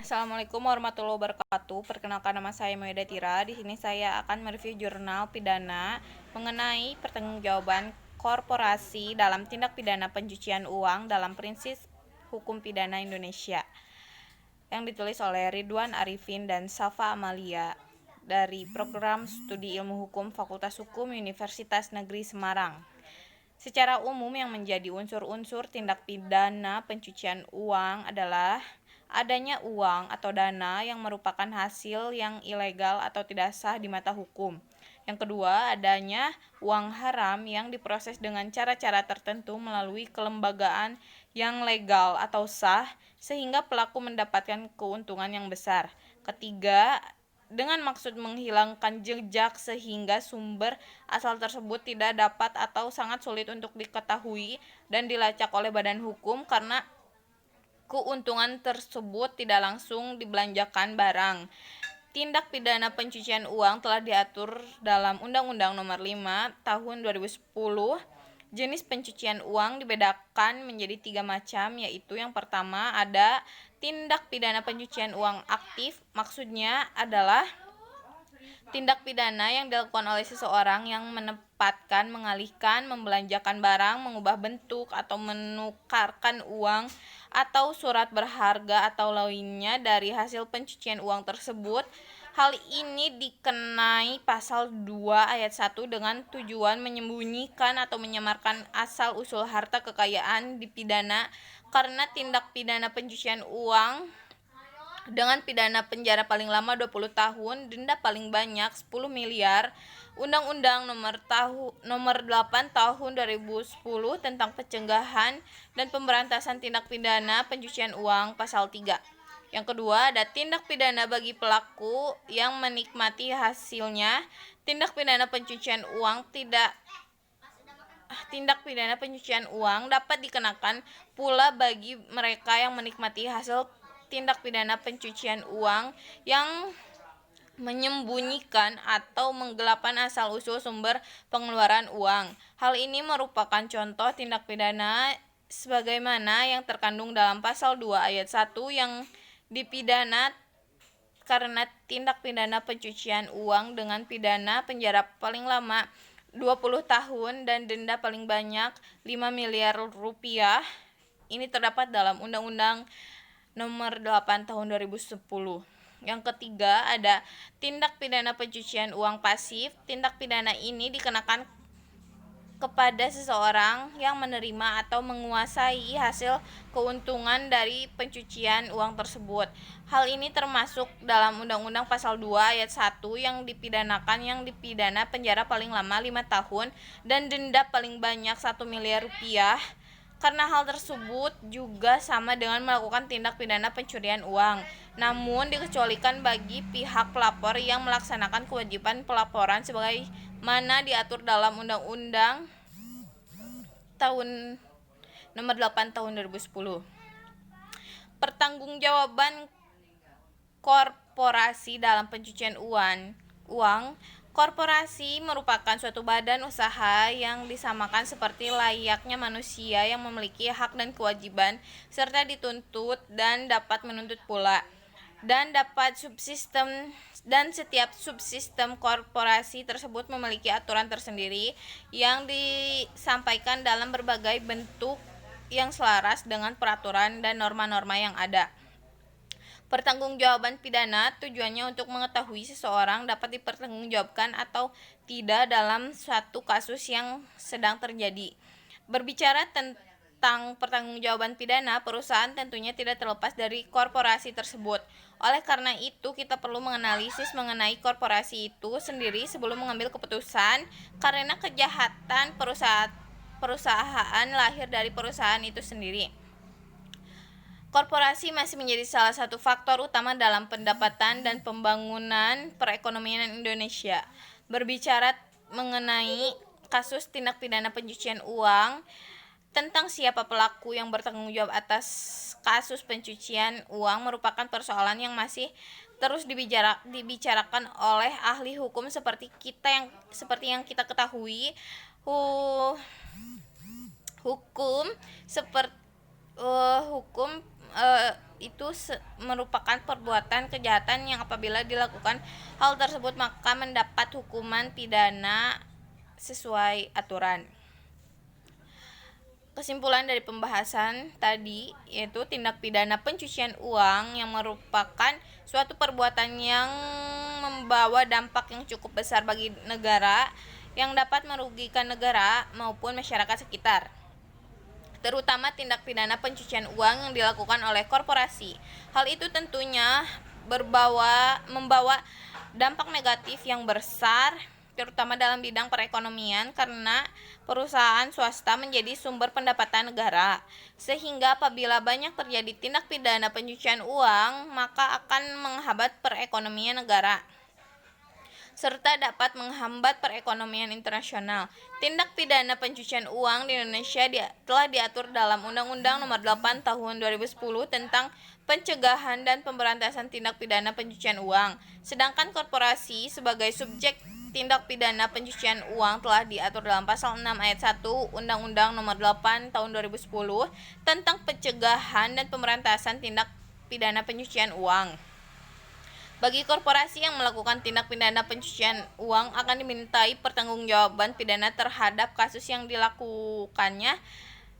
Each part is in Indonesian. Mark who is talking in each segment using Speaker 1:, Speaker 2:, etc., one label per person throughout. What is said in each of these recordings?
Speaker 1: Assalamualaikum warahmatullahi wabarakatuh. Perkenalkan, nama saya Maida Tira. Di sini saya akan mereview jurnal pidana mengenai pertanggungjawaban korporasi dalam tindak pidana pencucian uang dalam prinsip hukum pidana Indonesia, yang ditulis oleh Ridwan Arifin dan Safa Amalia dari Program Studi Ilmu Hukum Fakultas Hukum Universitas Negeri Semarang. Secara umum, yang menjadi unsur-unsur tindak pidana pencucian uang adalah adanya uang atau dana yang merupakan hasil yang ilegal atau tidak sah di mata hukum. Yang kedua, adanya uang haram yang diproses dengan cara-cara tertentu melalui kelembagaan yang legal atau sah sehingga pelaku mendapatkan keuntungan yang besar. Ketiga, dengan maksud menghilangkan jejak sehingga sumber asal tersebut tidak dapat atau sangat sulit untuk diketahui dan dilacak oleh badan hukum karena keuntungan tersebut tidak langsung dibelanjakan barang. Tindak pidana pencucian uang telah diatur dalam Undang-Undang Nomor 5 Tahun 2010. Jenis pencucian uang dibedakan menjadi 3 macam, yaitu yang pertama ada tindak pidana pencucian uang aktif. Maksudnya adalah tindak pidana yang dilakukan oleh seseorang yang menempatkan, mengalihkan, membelanjakan barang, mengubah bentuk, atau menukarkan uang atau surat berharga atau lainnya dari hasil pencucian uang tersebut. Hal ini dikenai pasal 2 ayat 1 dengan tujuan menyembunyikan atau menyamarkan asal-usul harta kekayaan dipidana karena tindak pidana pencucian uang dengan pidana penjara paling lama 20 tahun, denda paling banyak 10 miliar. Undang-Undang Nomor 8 Tahun 2010 tentang Pencegahan dan Pemberantasan Tindak Pidana Pencucian Uang pasal 3. Yang kedua, ada tindak pidana bagi pelaku yang menikmati hasilnya. Tindak pidana pencucian uang dapat dikenakan pula bagi mereka yang menikmati hasil tindak pidana pencucian uang yang menyembunyikan atau menggelapkan asal-usul sumber pengeluaran uang. Hal ini merupakan contoh tindak pidana sebagaimana yang terkandung dalam pasal 2 ayat 1 yang dipidana karena tindak pidana pencucian uang dengan pidana penjara paling lama 20 tahun dan denda paling banyak 5 miliar rupiah. Ini terdapat dalam Undang-Undang Nomor 8 Tahun 2010. Yang ketiga, ada tindak pidana pencucian uang pasif. Tindak pidana ini dikenakan kepada seseorang yang menerima atau menguasai hasil keuntungan dari pencucian uang tersebut. Hal ini termasuk dalam Undang-Undang Pasal 2 ayat 1 yang dipidana penjara paling lama 5 tahun dan denda paling banyak 1 miliar rupiah. Karena hal tersebut juga sama dengan melakukan tindak pidana pencurian uang, namun dikecualikan bagi pihak pelapor yang melaksanakan kewajiban pelaporan sebagaimana diatur dalam Undang-Undang Nomor 8 Tahun 2010. Pertanggungjawaban korporasi dalam pencucian uang. Korporasi merupakan suatu badan usaha yang disamakan seperti layaknya manusia yang memiliki hak dan kewajiban serta dituntut dan dapat menuntut pula, dan setiap subsistem korporasi tersebut memiliki aturan tersendiri yang disampaikan dalam berbagai bentuk yang selaras dengan peraturan dan norma-norma yang ada. Pertanggungjawaban pidana tujuannya untuk mengetahui seseorang dapat dipertanggungjawabkan atau tidak dalam suatu kasus yang sedang terjadi. Berbicara tentang pertanggungjawaban pidana, perusahaan tentunya tidak terlepas dari korporasi tersebut. Oleh karena itu, kita perlu menganalisis mengenai korporasi itu sendiri sebelum mengambil keputusan, karena kejahatan perusahaan lahir dari perusahaan itu sendiri. Korporasi masih menjadi salah satu faktor utama dalam pendapatan dan pembangunan perekonomian Indonesia. Berbicara mengenai kasus tindak pidana pencucian uang, tentang siapa pelaku yang bertanggung jawab atas kasus pencucian uang merupakan persoalan yang masih terus dibicarakan oleh ahli hukum seperti yang kita ketahui. Hukum seperti hukum itu merupakan perbuatan kejahatan yang apabila dilakukan hal tersebut maka mendapat hukuman pidana sesuai aturan. Kesimpulan dari pembahasan tadi yaitu tindak pidana pencucian uang yang merupakan suatu perbuatan yang membawa dampak yang cukup besar bagi negara yang dapat merugikan negara maupun masyarakat sekitar, terutama tindak pidana pencucian uang yang dilakukan oleh korporasi. Hal itu tentunya membawa dampak negatif yang besar terutama dalam bidang perekonomian karena perusahaan swasta menjadi sumber pendapatan negara. Sehingga apabila banyak terjadi tindak pidana pencucian uang, maka akan menghambat perekonomian negara serta dapat menghambat perekonomian internasional. Tindak pidana pencucian uang di Indonesia telah diatur dalam Undang-Undang Nomor 8 Tahun 2010 tentang Pencegahan dan Pemberantasan Tindak Pidana Pencucian Uang. Sedangkan korporasi sebagai subjek tindak pidana pencucian uang telah diatur dalam Pasal 6 Ayat 1 Undang-Undang Nomor 8 Tahun 2010 tentang Pencegahan dan Pemberantasan Tindak Pidana Pencucian Uang. Bagi korporasi yang melakukan tindak pidana pencucian uang akan dimintai pertanggungjawaban pidana terhadap kasus yang dilakukannya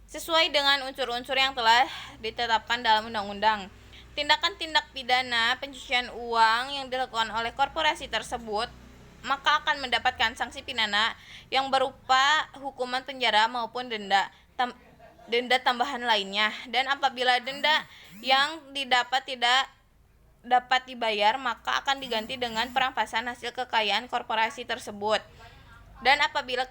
Speaker 1: sesuai dengan unsur-unsur yang telah ditetapkan dalam undang-undang. Tindakan tindak pidana pencucian uang yang dilakukan oleh korporasi tersebut maka akan mendapatkan sanksi pidana yang berupa hukuman penjara maupun denda tambahan lainnya. Dan apabila denda yang didapat tidak dapat dibayar maka akan diganti dengan perampasan hasil kekayaan korporasi tersebut. Dan apabila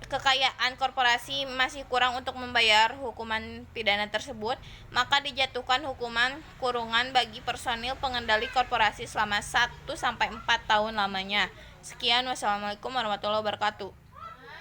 Speaker 1: kekayaan korporasi masih kurang untuk membayar hukuman pidana tersebut, maka dijatuhkan hukuman kurungan bagi personil pengendali korporasi selama 1-4 tahun lamanya. Sekian, wassalamualaikum warahmatullahi wabarakatuh.